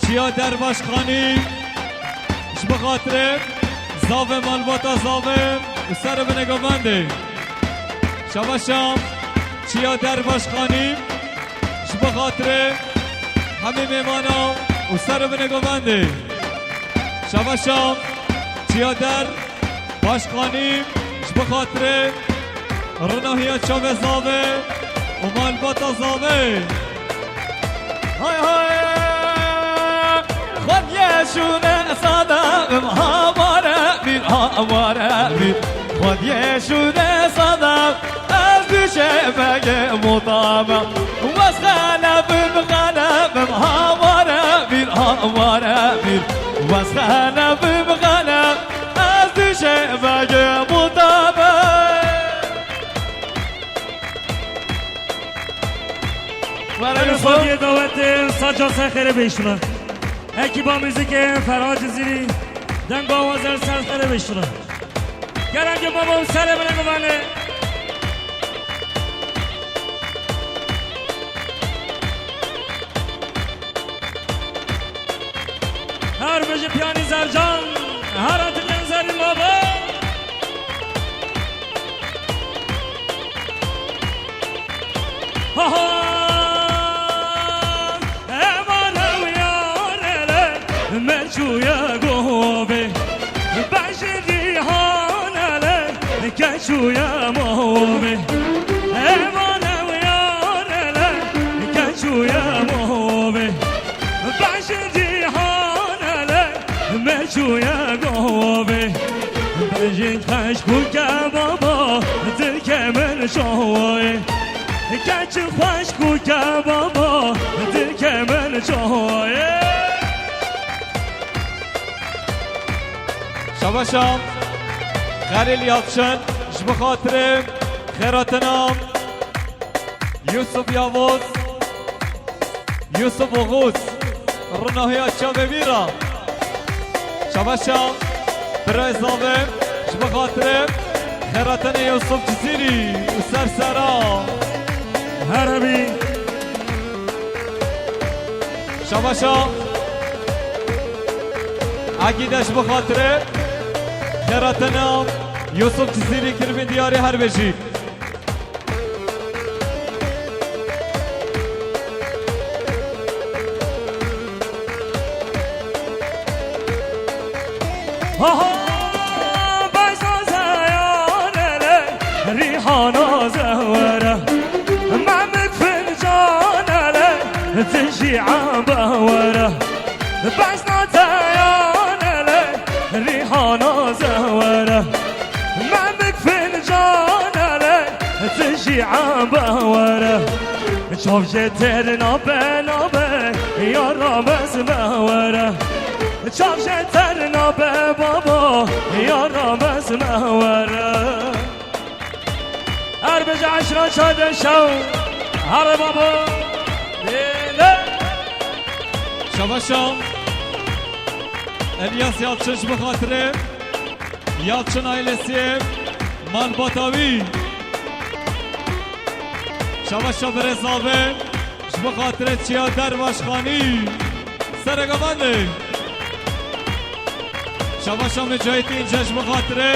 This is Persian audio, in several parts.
چیا در باشخانی اش بخاطر زاوه مالباتا زاوه و سر به نگوانده شباشم چیا در باشخانی اش بخاطر همه میمانا و سر به نگوانده شباشم چیا در باشخانی اش بخاطر رناهیا چاوه زاوه و مالباتا زاوه های های خود یشونه صدقم هواره بیر هواره بیر خود یشونه صدق از دوشه بگه مطابق و از غلبم هواره بیر هواره بیر و از غلبم از دوشه بگه مطابق برای خودی دعوت ساجا سخیره بیشتونه اکی با موزیک فرهاد جزیری دنگ آوازر سخیره بیشتونه گرنگ بابا سر بره ببانه هر بجه پیانی زرجان هر انتقیم زرین بابا ها ها مجویا گوبه بجری هانله کجویا موبه ایوانه و یارله کجویا موبه بجری هانله مجویا گوبه بجن خشکو که بابا دل که من شوه کج خشکو که بابا دل که من شوه شباشم خلیل یافشن اش بخاطر خیراتنام یوسف یاوز یوسف وغوز رناهی اچا ببیرا شباشم برای زاوه اش بخاطر خیراتن یوسف جزیری و سرسرا هربی شباشم عقیدش بخاطر خیراتنام یوسف جزیری کربین دیاری هر بجی بزا زیانه ریحانا زهوره ممک فنجانه تشیع بهوره بزنا زیانه ریحانا زهوره ممک فنجانه تشیع بهوره چاوش تر نابه نابه یا رامز بهوره چاوش تر نابه بابا یا رامز بهوره هر بجه عشران شاده شو هر بابا دیله شباشم الیاس یالچنش بخاطره یالچن آیلسیه مال باتاوی شباشم برزاوه بخاطره چیا در باشخانی سرگمانده شباشم مجاهدی اینجاش بخاطره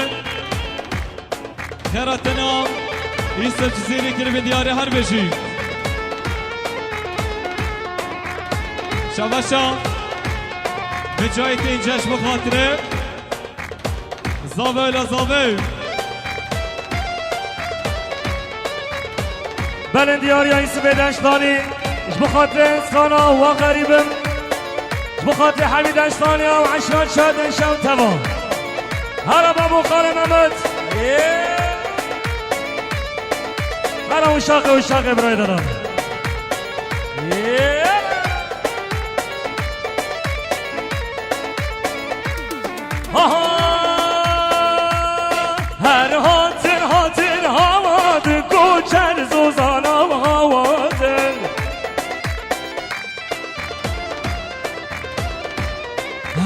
خیراتنام یوسف جزیری کربین دیاری هر بجی شباشم مجاهدی اینجاش بخاطره زاوه الا زاوه بلندیاری های سبیدشتانی بخاطر انسانا و غریبم بخاطر حمیدشتانی و عشران شادن شو تمام هر بابو خال محمد هر وشاقه برای دارم هر هاتن هواد گوچر زوزانم هوادن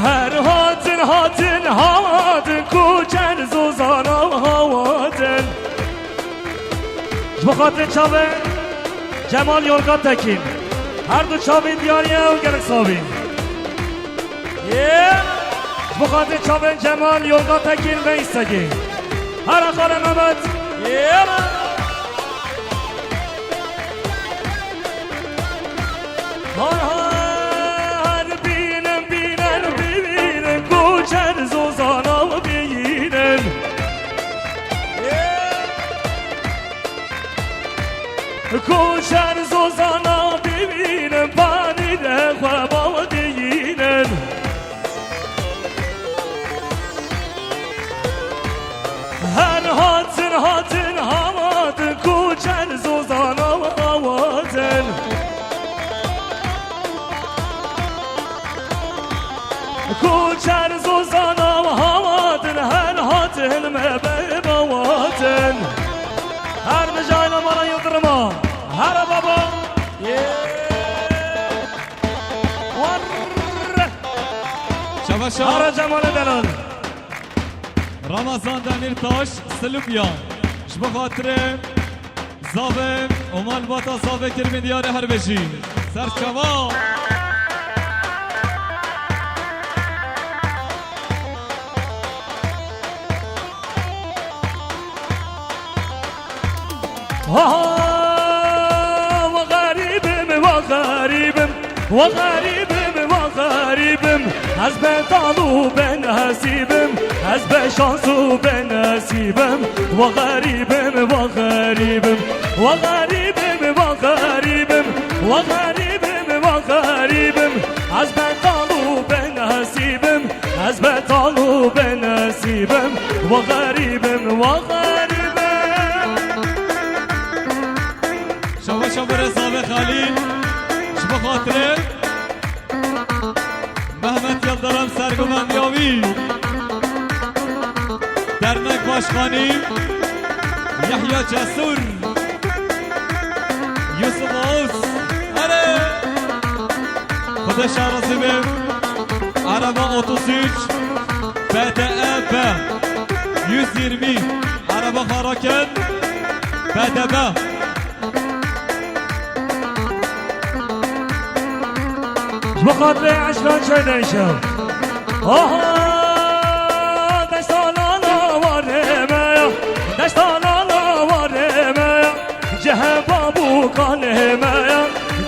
هر هاتن هواد گوچر زوزانم هوادن بخاطر چاوه جمال یولگات تکین هر دو چاوین دیاریه و گرک ساوین بخاطر چاون جمال یولگا تکین و ایستگی هر خال محمد هر بینم ببینم کوچر زوزانا بینم کوچر زوزانا ببینم پانی ده خوابا دینم هاتن هاتن کوچر زوزانا هاتن کوچر زوزانا هاتن هاتن مبواتن هر بجاینا مرا یدرما هر بابا شباشا هر جمال دلال رمضان دمیرتاش سلوبیان شبه خاطره زاوه امان باتا زاوه کرمی دیار هر بجی سرچوا وغريبم حسب طالو بنسيبم حسب شانسو بنسيبم وغريبم حسب طالو بنسيبم حسب طالو بنسيبم وغريبم شباشا برزاوه خلیل شبه خاطره محمد یلدارم سرگومندیاوی درنک باشخانی یحیی جسور یوسف آوس اره خدا شهرازی بیم عربا 33 BDE 120 عربا خاراکن BDB بخاطر عشقان شده شد دشتانا وارمه دشتانا وارمه جه بابو کانمه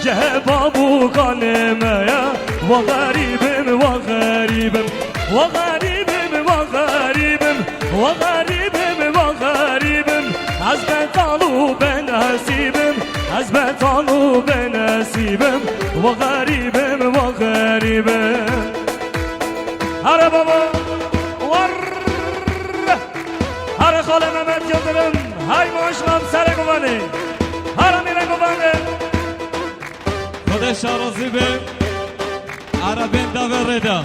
جه بابو کانمه وغریبم حسب طالو بنسيبم حسب طالو بنسيبم وغريبم هر بابا هر خال محمد یلدرم های ماشلام سر گوانه هر میره گوانه خدا شهرازی به عربین داور ردا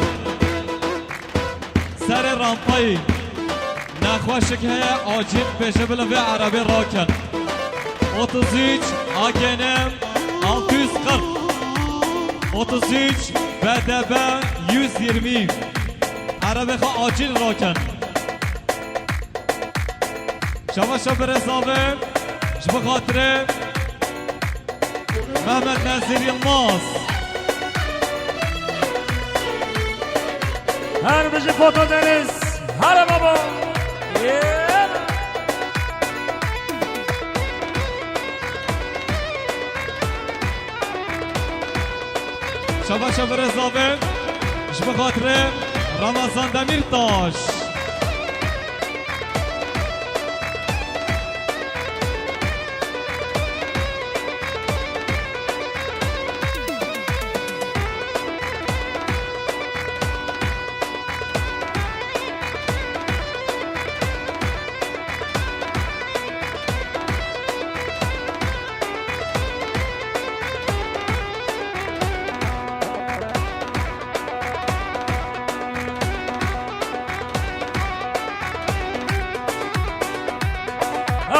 سر رامپایی نخواشک هیا آجین پیشه بلوی عربی راکن 33 AGN 640 33 BDB 120 عربی خواه آجین راکن شما برزاوه شما خاطره محمد نظیر یلماس هر بجی فوتو دنیز هر بابا شما برزاوه شما خاطره رمضان دمیرتاش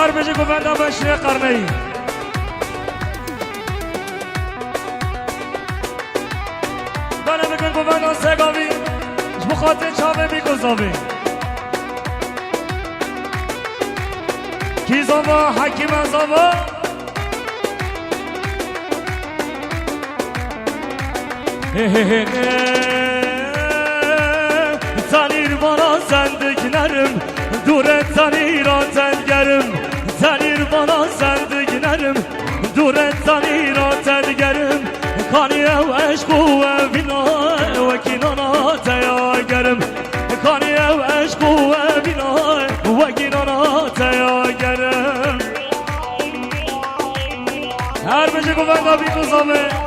هر بجی گوونده بشری قرنهی بله بکن گوونده سگاوی بخاطر چاوه بیگذاوی کی زاوا حکیم زاوا دورت تنی را تنگرم تنیر بانا زندگینرم دورت تنی را تنگرم کانی او عشق و بینا و کنانا تیاگرم کانی او عشق و بینا و کنانا تیاگرم هر بشه گفتن بی قضامه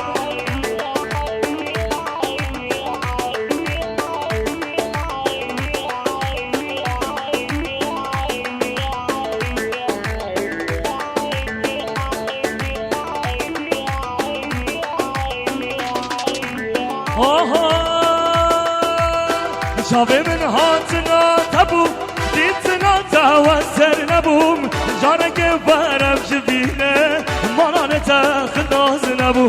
شاوه من هاتنا تبو دیتنا توسر نبوم جانک برم شبینه مانان تخناز نبو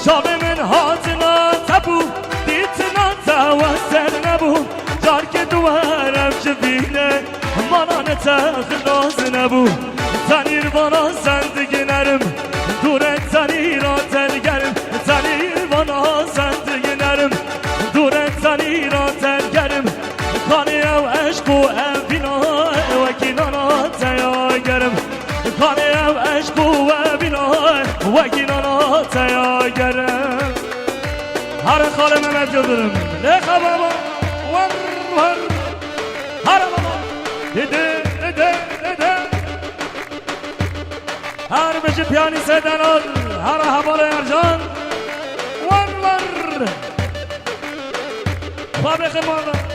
شاوه من هاتنا تبو دیتنا توسر نبوم جانک دوارم شبینه مانان تخناز نبو تنیر بانا زندگی نرم دوره تنیر را تنگرم تنیر بانا زندگی نرم دوره تنیر را تنگرم کانی او عشق و بینا و کنانا تیاگرم کانی او عشق و بینا و کنانا تیاگرم هر خاله ممت جدرم لخا بابا ور ور هر بابا دیده دیده دیده هر بچه پیانی سیدنال هر حوال ارجان ور ور فابرخ مانا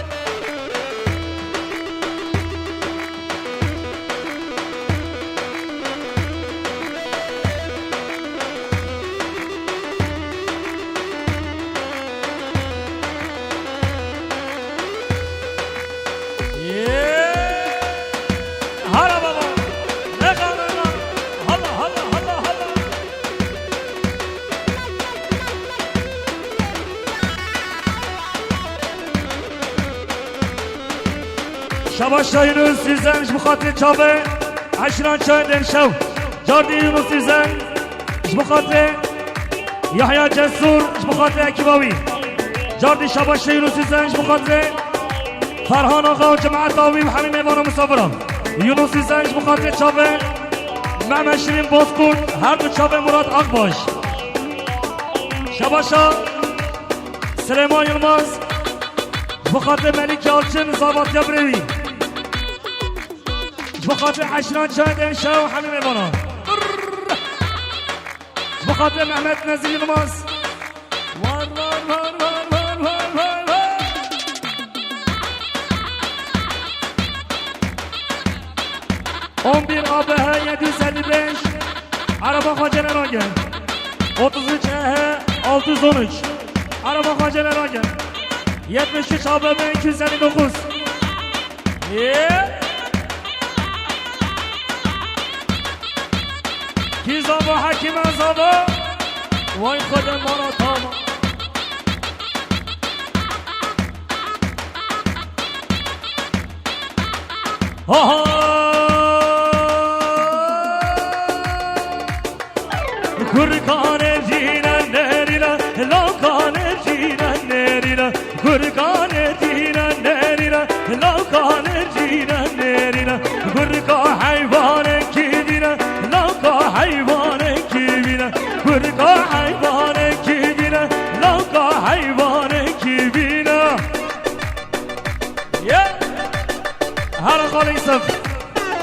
شباش یونس سیزنش بخاطر چاوه عشران چند شو جاردی یونس سیزن بخاطر یحیی جسور بخاطر اکیباوی جاردی شباش یونس سیزنش بخاطر فرهان آقا و جماعت آوی و همین میوان و مسافران یونس سیزنش بخاطر چاوه محمد شیرین بازکن هر دو چاوه مراد آق باش شباشا سلیمان یلماز بخاطر ملیک آلچن زابات یبروی بخاطر عشران چند شو همه میبانان بخاطر محمد نزیل نماز وار وار وار وار وار وار وار اون بیر آبه 755 عربا خاجر راگن 33 613 عربا خاجر راگن 76 آبه 259 کی زابا حکیم زابا وای خود ما را تاما ها گرگان جینا نرینا لوکان جینا نرینا گرگان جینا نرینا لوکان جینا نرینا گرگا حیوان کی دینا لوکا حیوان کی بینا گرگا حیوان کی بینا لوکا حیوان کی بینا هر خال یوسف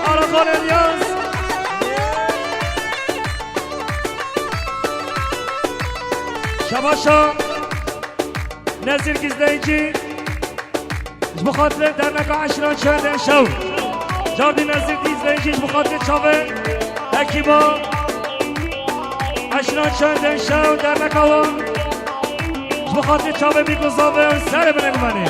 هر خال الیاس شباشا نزیر گیزدهیچی بخاطر در نکا عشران شهده شو جاردی نزیر گیزدهیچی بخاطر چاوه اکیبا عشران شهده شو در نکاوان بخاطر چاوه بیگذابه سر بنگمانی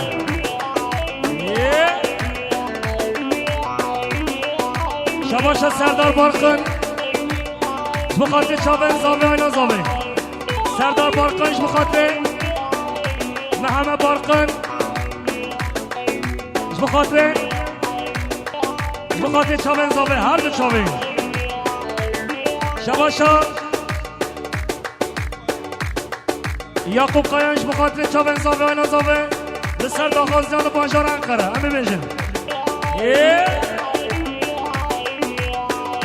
شباشا سردار بارخن بخاطر چاوه زاوه اینا زاوه سردار بارقنش بخاطر محمد بارقن بخاطر چاوه زاوه هر دو چاوه شباشا یعقوب قایانش بخاطر چاوه زاوه اینا زاوه به سردار خازیان بانجار انقره همه بیشن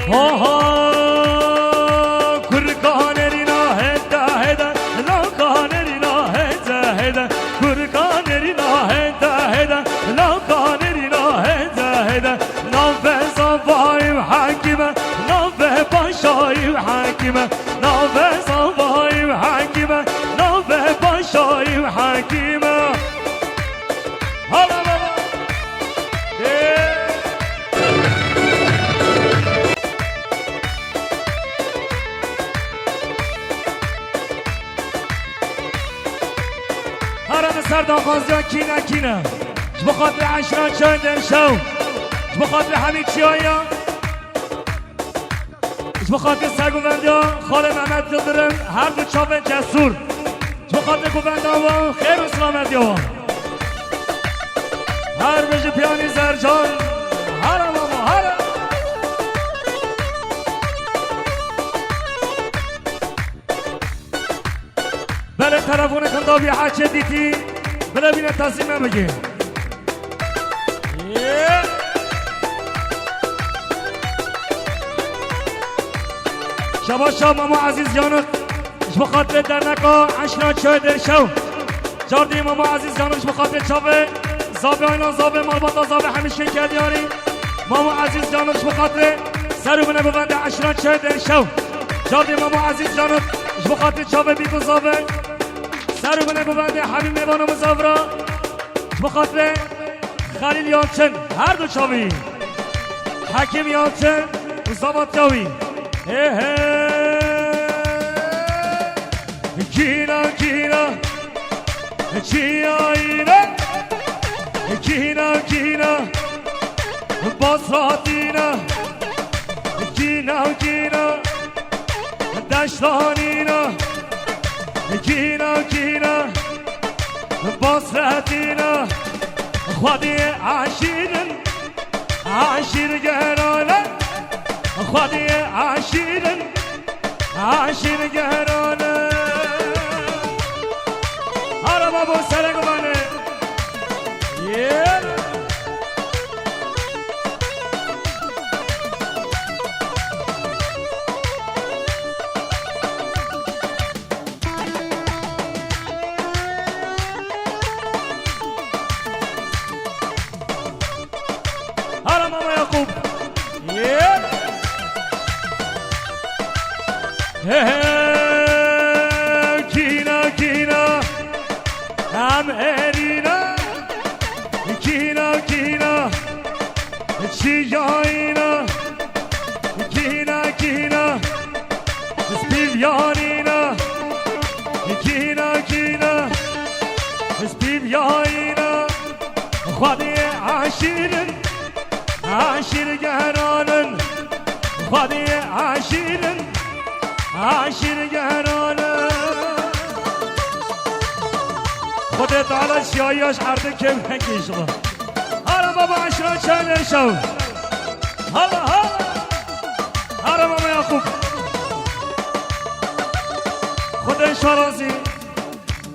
ها ها کرکانرینا هدا هدا لاکانرینا هدا هدا کرکانرینا هدا هدا لاکانرینا هدا هدا نام صبایم حکیمه نام باشایم حکیمه نام صبایم حکیمه نام باشایم حکیمه حالا بابا هرم سردان خازیان کینه کینه بخاطر عشران چای در شو بخاطر همین چیایا بخاطر سرگوونده خال محمد دلدرم هر دو چاپ جسور بخاطر گوونده و خیر و سلامتی ها هر بجه پیانی زرجان هرم آما هرم بله تلفون کندابی حچه دیتی بله بینه تصمیم بگی شبا شب ماما عزیز جانت بخاطر در نکا عشنا چای در شو جاردی ماما عزیز جانت بخاطر چاوه زابه اینا زابه مالباتا زابه همیشه کردیاری ماما عزیز جانت بخاطر سرو بنه ببنده عشنا چای در شو جاردی ماما عزیز جانت بخاطر چاوه بیتو زابه سرو بنه ببنده حبیب میبانو مزاورا بخاطر خلیل یالچن هر دو چاوی حکیم یالچن و زابات چاوی کینا کینا چیایینا کینا کینا باسراتینا کینا کینا دشتانینا کینا کینا باسراتینا خودی عشیرن عشیرگرانه خودی عشیرن عشیرگرانه حالا بابا سرگو منه حالا ماما یعقوب کینا کینا هم ارینا کینا کینا چیایینا کینا کینا سپیویانینا کینا کینا سپیویانینا خودی عشیرن عشیرگرانن خودی عشیرن عشیرگرانن خودت على شیایاش عرض کم هنگیش با هلا بابا عشران چای نشو هلا هلا هلا بابا یعقوب خود شرازی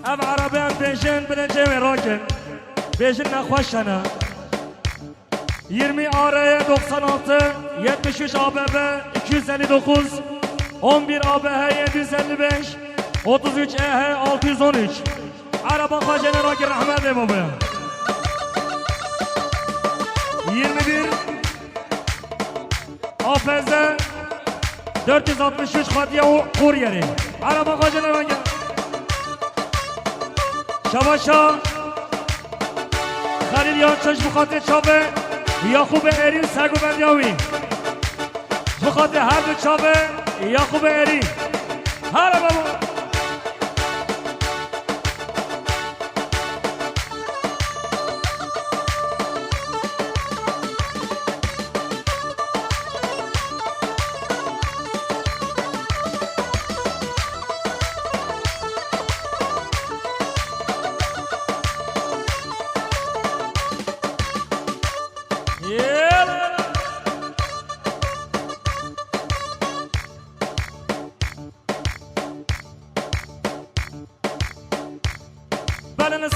ام عربیان بیشن بلنجه راکن بیشن نخوشنه 20 آره 96 73 ABB 259 11 ABH 755 33 EH 613 Araba Hacene Rakir Ahmet baba 21 AFZ 463 Hadiye Kuryeri Araba Hacene Rakir Şabaşa Halil Yançış Mukadde Çabe Yakub Erin Sergubendyavi Mukadde Harbi Çabe Yakub Erin Hala baba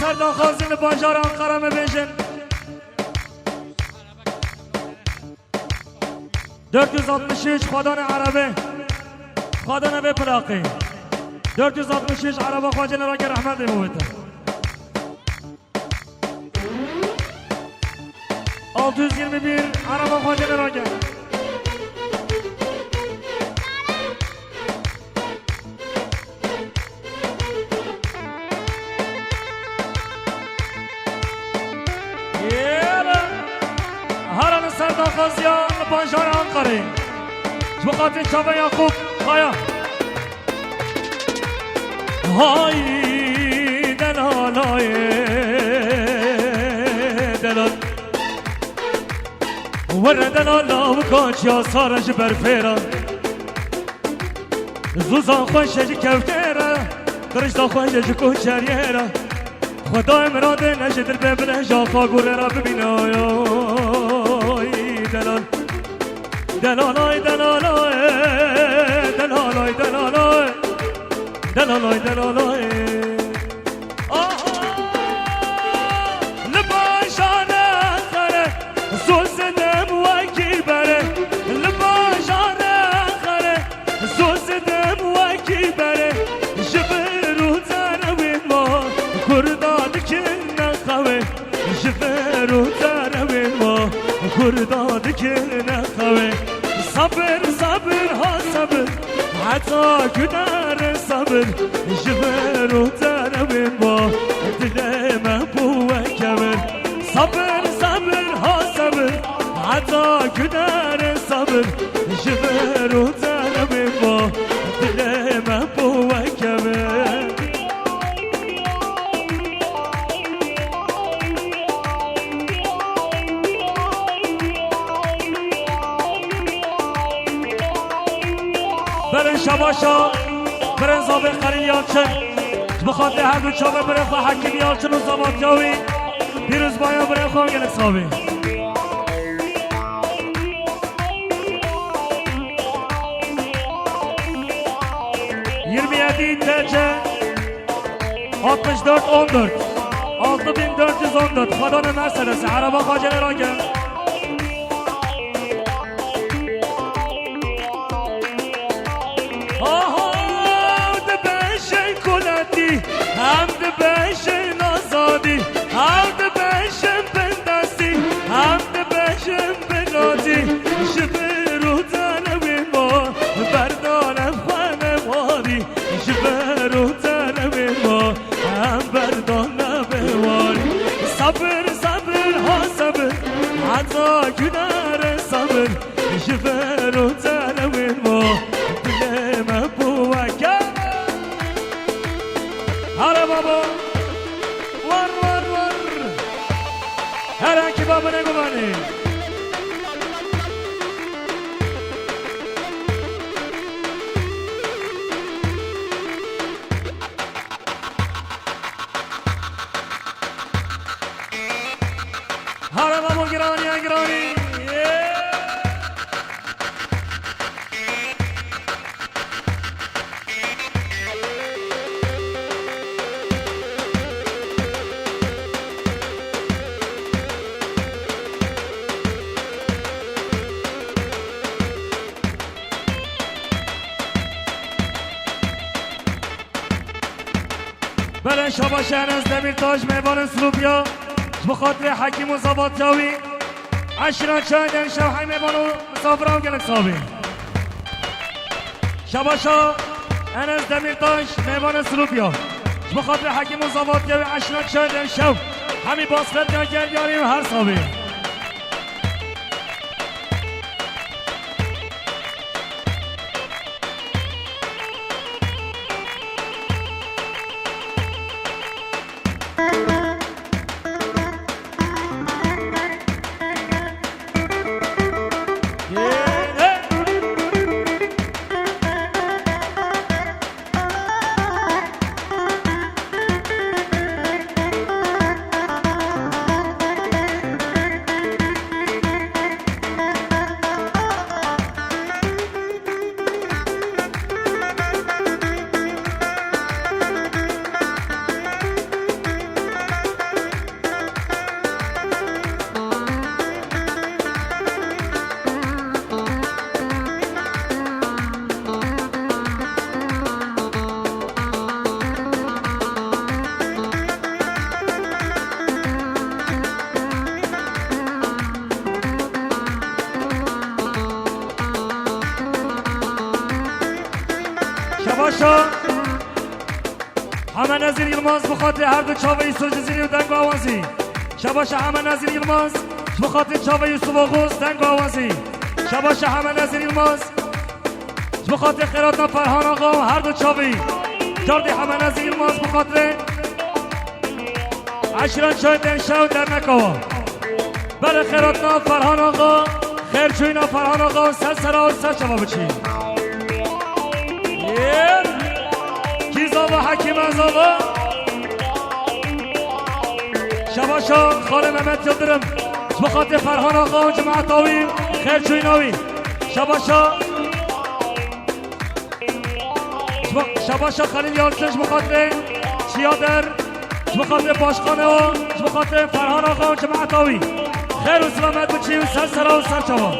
سردان خازن بانجار انقره بیشن 463 خدان عربه خدان به پلاقی 463 عربه خواجه نراک رحمت موته 621 عربه خواجه نراک هران سرداخازیا بانجار انقره جبقات چاوه یعقوب خایا های دلالای دلال ور دلالا و کاچیا سارج برفیرا زوزان خوشج کوتیرا درشتا خوشج کوچریرا خدای مراد نشدر ببینه جاقا گوره را ببینه دلال دلالای دلالای دلالای دلالای دلالای دلالای لباشانه خره سوزدم وکی بره لباشانه خره سوزدم وکی بره جبرو زنوین ما کرداد که نخوه جبرو زنوین ما کرداد که نخوه صبر صبر ها صبر حتی کدر صبر جبرو زنوین ما دل بوه کبر صبر صبر ها صبر حتی کدر صبر جبرو زنوین ما دل بوه کبر برن شباشا برن زابر خلیل یالچن بخاطر هر دو چاوه برن خواه حکیم یالچن و زباد جاوی پیروز بایا برن خواه گلک صابی یرمیدی ترچه 6414 6414 خدان مرسدس عربا خواجه راگه هم ده بشن آزادی هم ده بشن بندستی هم ده بشن بنازی شبرو تنوی ما بردانم خانواری شبرو تنوی ما هم بردانم بواری صبر صبر ها صبر حتی کنار صبر شبرو تنوی ما دلم بوکر هر بابا ور ور ور هر کی بابا نگوانی هر بابا گرانی گرانی بله شاباش از دمیرتاج میوان سلوبیا بخاطر حکیم و زباد جاوی عشران چاندن شو های میوان و مسافران گلک صابی شاباشا از دمیرتاج میوان سلوبیا بخاطر حکیم و زباد جاوی عشران چاندن شو همی باسفت نگر یاری و هر صابی همه نظیر یلماز بخاطر هر دو چاوه یوسف جزیری و دنگ آوازی شباش همه نظیر یلماز بخاطر چاوه یوسف آغوز دنگ آوازی شباش همه نظیر یلماز بخاطر خیراتنا فرهان آقا هر دو چاوی جاردی همه نظیر یلماز بخاطر عشران چای دنشا و در نکاوا برای خیراتنا فرهان آقا خیر چوینا فرهان آقا سر سرا و سر شما بچین کیزا و حکیم از آقا شباشا خاله محمد یلدرم بخاطر فرهان آقا جماعت آوی خیر چویناوی شباشا خلیل یالچنش بخاطر چیادر بخاطر باشخانه و بخاطر فرهان آقا جماعت آوی خیر و سلامت بچی و سر سرا و سر شما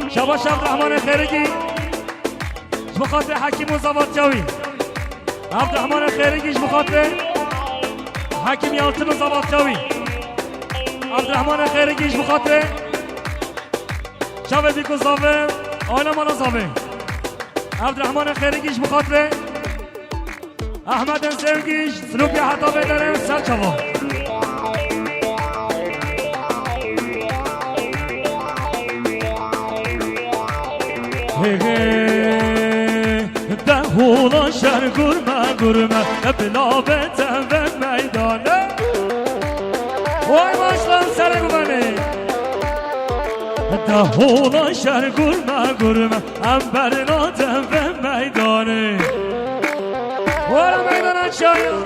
شباشا عبدالرحمن خیرگی بخاطر حکیم و زواتیاوی عبدالرحمن خیرگیش بخاطر حکیم یالچن و زواتیاوی عبدالرحمن خیرگیش بخاطر شاوه بیکو زاوه آینا مانا زاوه عبدالرحمن خیرگیش بخاطر احمد انزوگیش سلوکی حتا بدارم سر چوا دهولا شهر گرمه بلا بتن و میدانه وای ماشلان سر گمانه دهولا شهر گرمه انبر نادم و میدانه وارا میدانه چایا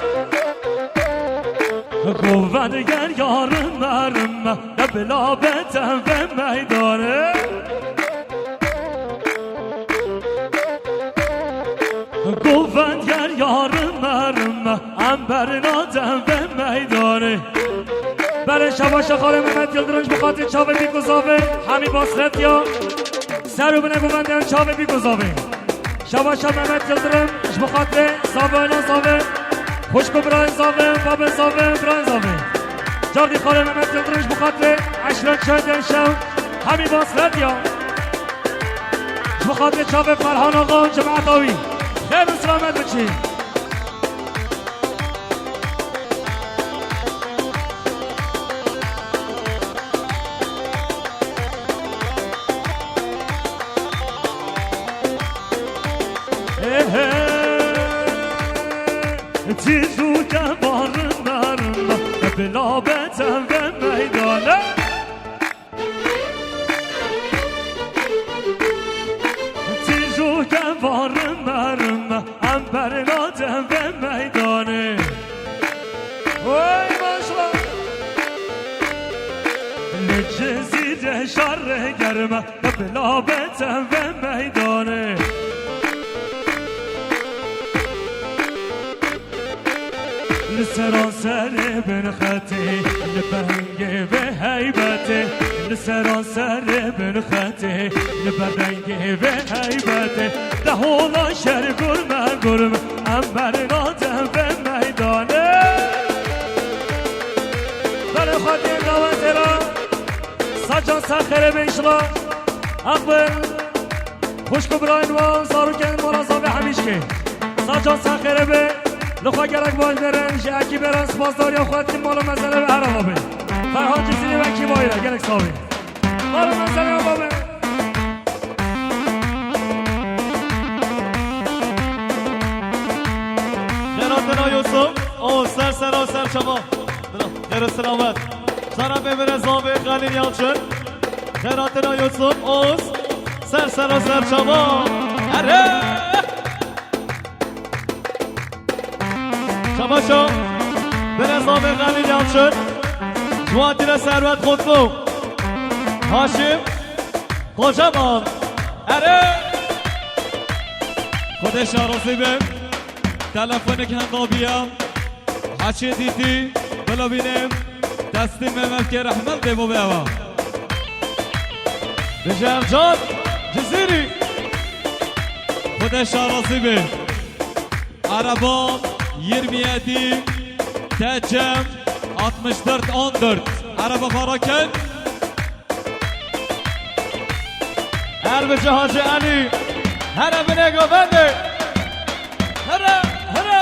گوودگر یارم مرم بلا بتن و میدانه گوودگر یارم مرم انبر نادم و میدانه برای شباش خاله محمد یلدرنج بخاطر چاوه بیگذابه همی باسخت یا سرو بنه گوندن چاوه بیگذابه شباش محمد یلدرنج بخاطر زاوه اینا زاوه خوشکو برای زاوه باب زاوه برای زاوه جاردی خاله محمد یلدرنج بخاطر عشران چای دنشم همی باسخت یا بخاطر چاوه فرهان آقا جماعت آوی خیر و سلامت بچی تیزو جوارم مرم بلا بتن و میدانه تیزو جوارم مرم انبر نادم و میدانه وای ماشلا لجه زیر شر گرم بلا بتن و میدانه لسراسر بن خطی لبنگ به حیبته لسراسر بن خطی لبنگ به حیبته دهولا شهر گرمه انبر نادم به میدانه برای خاطر دعوت را سجان سخر بیشلا اقبل خوشکو براین و زاروکن مرازا به همیشکی سجان سخر به لخوا گرک باش برن شاکی برن سپاسداری خودت مال مسئله به هر آبه فرهان جزیری و کی بایره گرک صابی مال مسئله آبه خیراتنا یوسف او سر شما خیر سلامت سرم ببره زاوه خلیل یالچن خیراتنا یوسف او سر شما اره شباشا به نظام خلیل یالچن جوانتیر ثروت خودکو هاشم خوشمان اره خودش آرازی به تلفن کندابیم هچی دیدی بلا بینم دستی مملک رحمت دیمو بیاوا بجر جان جزیری خودش آرازی به عربان 27 تجم 64 14 عرب فراکن هر به جهاز علی هر به نگاه بنده هر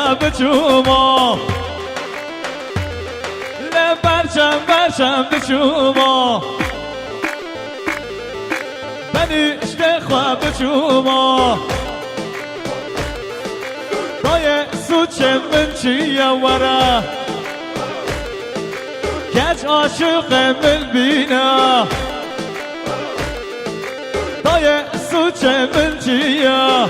خواب چوما لبرشم برشم بچوما بنی عشق خواب چوما دای سوچه من چیه ورا کج عاشق من بینا دای سوچه من چیه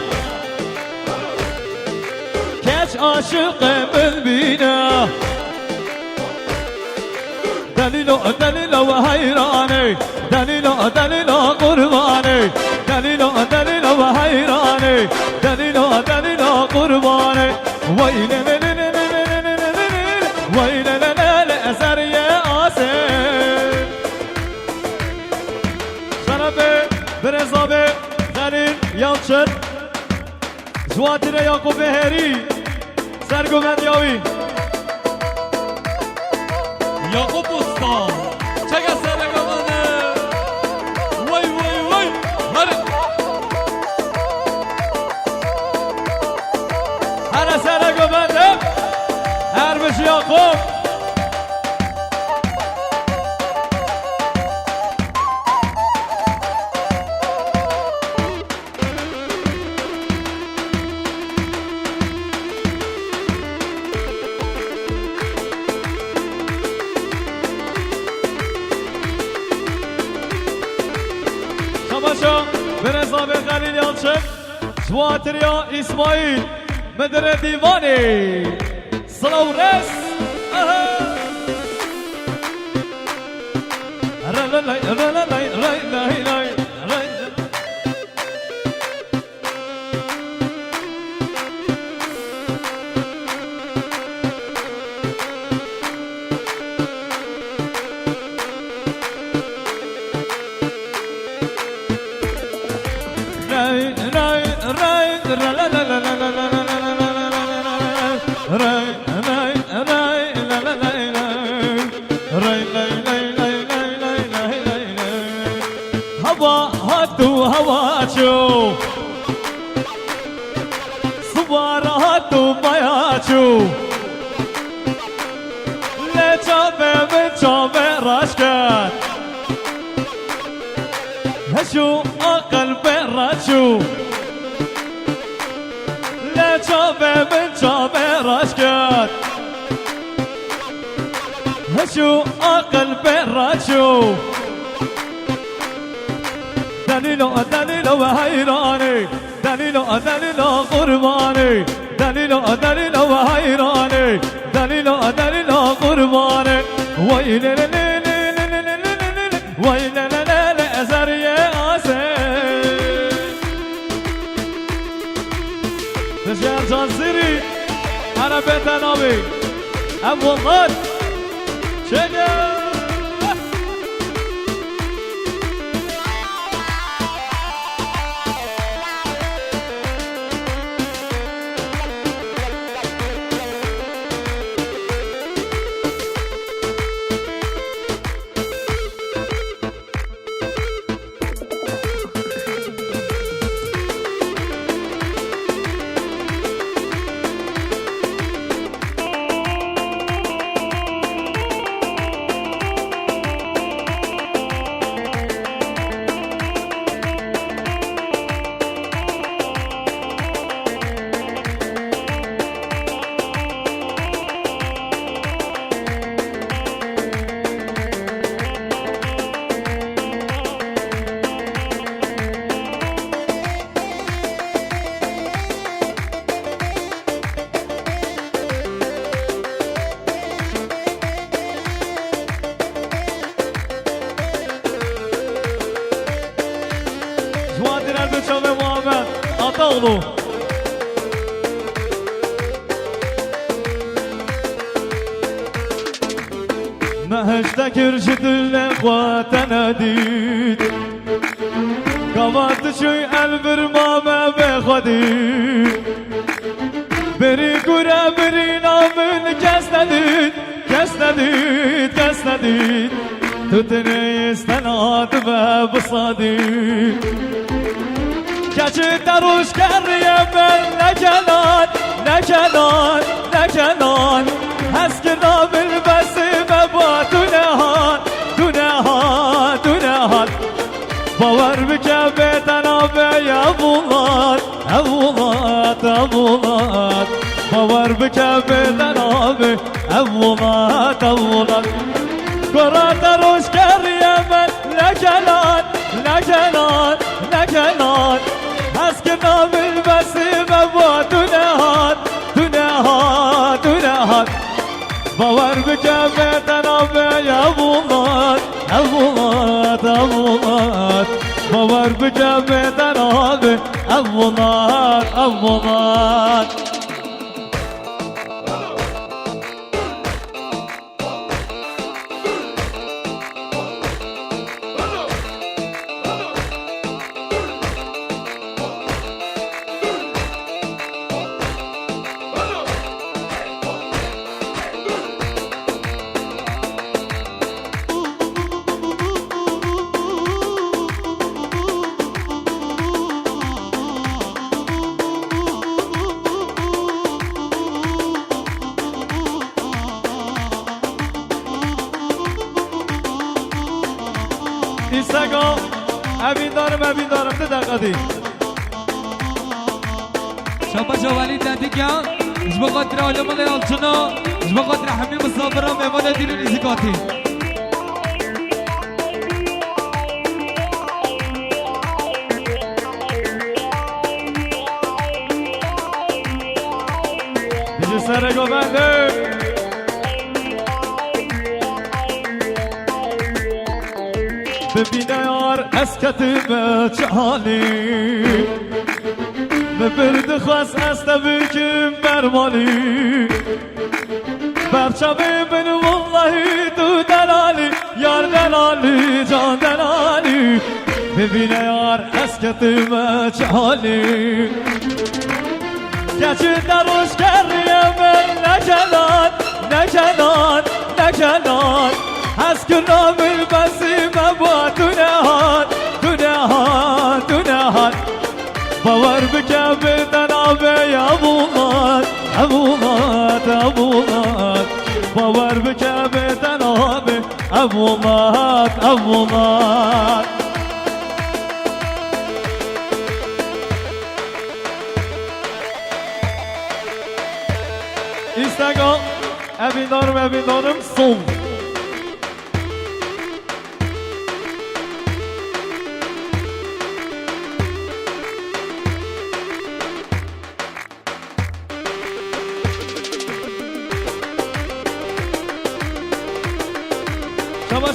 کج عاشق من بینا دلیلو دلیلو و حیرانی دلیلو دلیلو قربانی دلیلو دلیلو و حیرانی دلیلو دلیلو قربانی ویل ویل اثر آسه شرفه برزابه دلیل یالچر جواتر یاقوب هری سرگومند یاوی یاقوب استا چگه سرگومنده وای وای وای هر سرگومنده هر بش یاقوب برزاب خلیل یالچک جواتریا اسماعیل مدر دیوانی سلورس هوا هاتو هواتو سوار هاتو مایاتو لچابه بچابه راشکن هشو اقل براشو لچابه بچابه راشکن هشو اقل براشو دلیلو دلیلو و حیرانی دلیلو دلیلو قربانی دلیلو دلیلو و حیرانی دلیلو دلیلو قربانی ویل ویل ازریه آسه تشهر جانسیری عربه تنابی اول غد چگه Şöyle Muhammed Ataoğlu. Mehecde kürşidülle kuatena did Kavatı şuy el birmame bekhadid Beri kura beri namın kesnedid Kesnedid, kesnedid Tutuni istenad ve bısadid Keçi deruş kerriye ben ne kelat Ne نکنان نکنان هست که نابل بسیم با دونهان باور بکن به تنابه ابولاد باور بکن به تنابه ابولاد قرار روش کریم نکنان هست که نابل بسیم با دونهان باور بکن به تنابه ابولاد باور بکن به تنابه ابولاد اینستاگرام ابین دارم ده دقیقی شما جوالی تندیکان جبا قدر علم الالچنا جبا قدر حمی مصابران میوان دین نیزیکاتی دیجی سرگو بنده ببینه یار از کتیبه چه حالی ببرد خواست از تبکیم برمالی برچه بین والله تو دلالی یار دلالی جان دلالی ببینه یار از کتیبه چه حالی گچه دروش کریم نکنان هست که نامل بسیم با دونهان باور بکن به تنابه ابولاد باور بکن به تنابه ابولاد اینستاگرام ابین دارم سون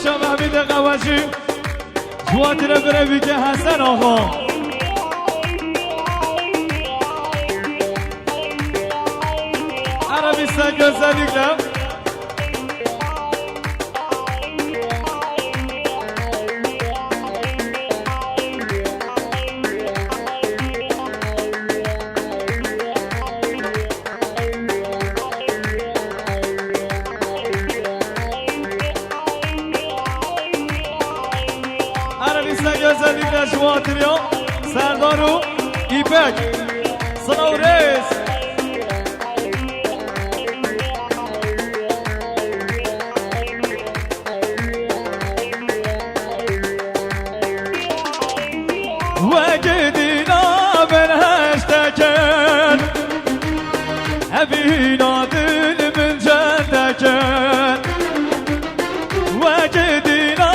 شما حمید قواشی جواتی رو بروی که حسن آقا عربستان گذالیکم özellikle şu atıyor Serdaru İpek Sınavres ve gidina ben heşteken evina dilimin cendeken ve gidina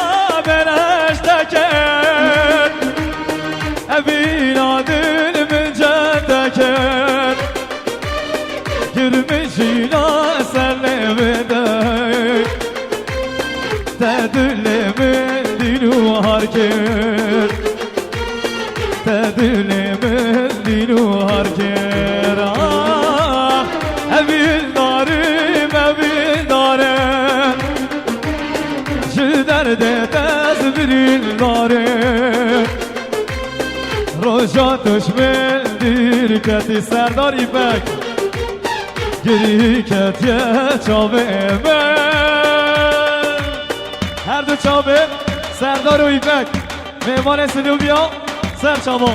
ben heşteken evina dilimin cendeken girmişina serlevede tedilimin dinu harker tedilimin dinu harker ah evin darim derde tezbirin darim roja düşmendir keti Serdar İpek giri ketiye çave her dü çave Serdar İpek mehman Silvia Serçamo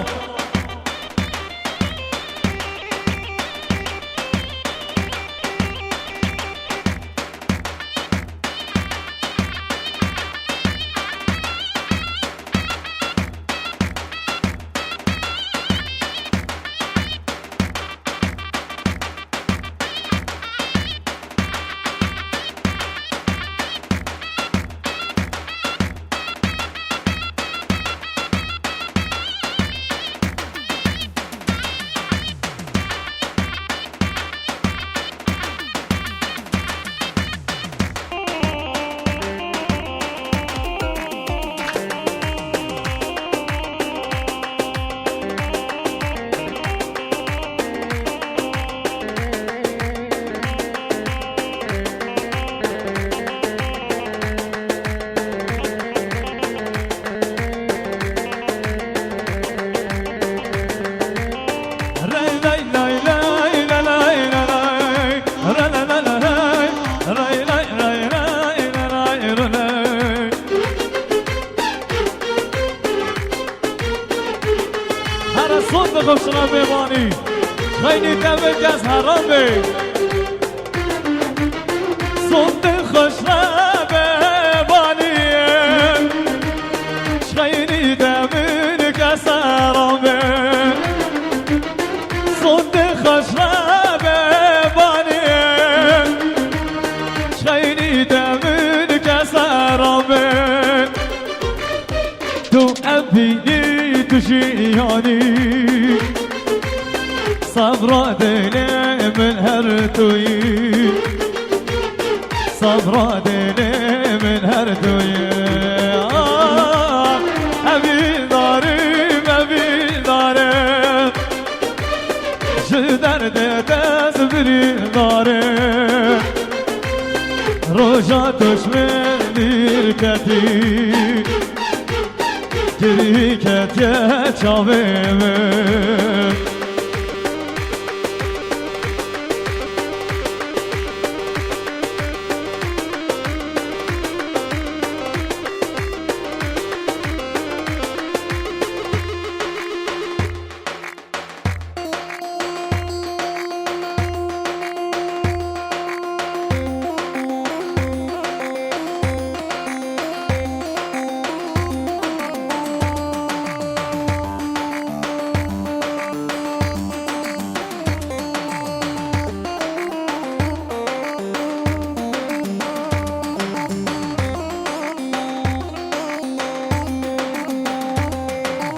بانی خیلی دمک از حرامه صد خوش ربه بانیم خیلی دمک از حرامه صد خوش ربه بانیم خیلی دمک از حرامه تو ابینی تو شیانی صبر دل من هر توی صبر دل من هر توی ابی دارم جدر دست بری دارم روزا دشمن دیر کتی گری کتی چاوه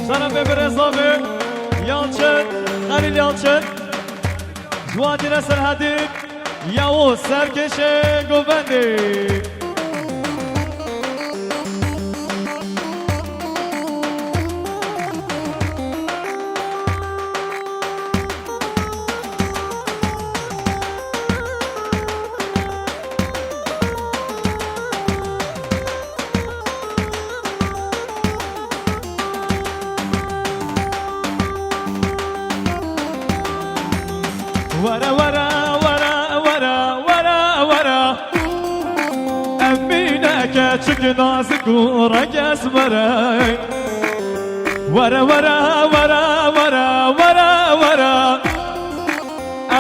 Şeref Berezami, Yalçın, Halil Yalçın, Juadine Serhadin, Yavuz Serkeşe Govendi. ورا ورا ورا ورا ورا ورا أمينك تشك نازك ورقص مراي ورا ورا ورا ورا ورا ورا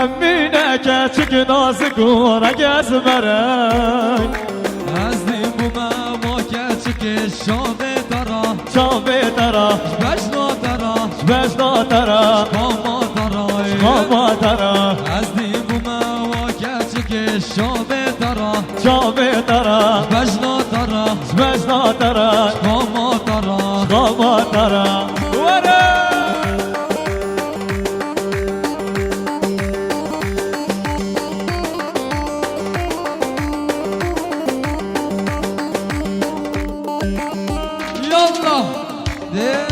أمينك تشك نازك ورقص مراي أزدي بما موكاتك الشوبة ترى شوبة ترى بشنا ترى بشنا ترى قاما ترى قاما ترى أزدي بما موكاتك الشوبة ترى شوبة ترى بشنا ترى بشنا ترى قاما ترى قاما ترى ورا يلا ده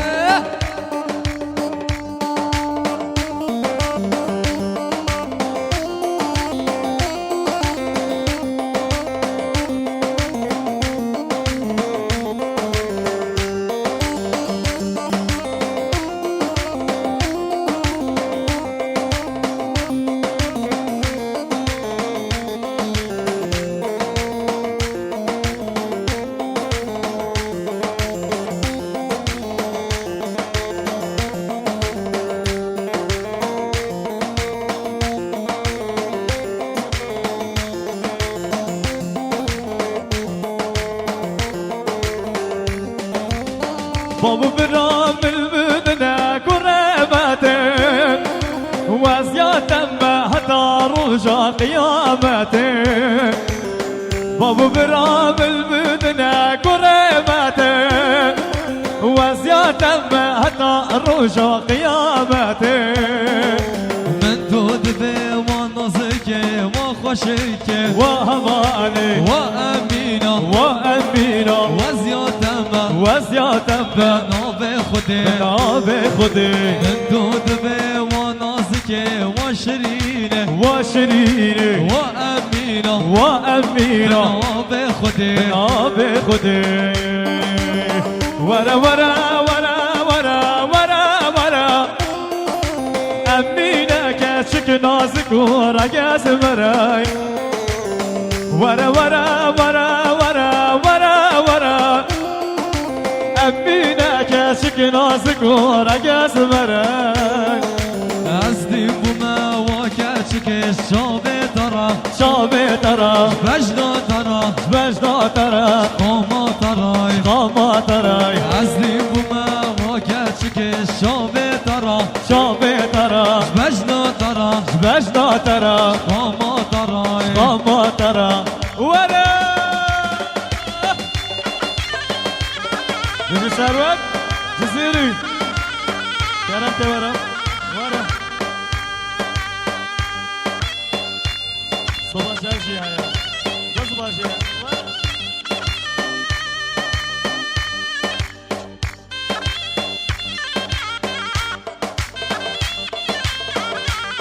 بابو برام البدنا كرامته وزيادة ما حتى رجع قيامته بابو برام البدنا كرامته وزيادة ما حتى رجع قيامته من دود بي ونزك وخشك وهماني وأمينة وأمينة وزيادة ما وزيادة ما نابي خدي نابي خدي من دود بي ونزك وشرينة وشريني وأمينة وأمينة نابي خدي نابي خدي ورا ورا ورا ورا ورا ورا أمينة كاشك نازك ورقاس مراي ورا ورا ورا ورا ورا ورا أمينة كاشك نازك ورقاس مراي چکش شابه ترا شابه ترا بجنا ترا بجنا ترا قاما ترای قاما ترای ازلی بوما واکه چکش شابه ترا شابه ترا بجنا ترا بجنا ترا قاما ترای قاما ترا ورا ببي ثروت جزيري كرمت ورا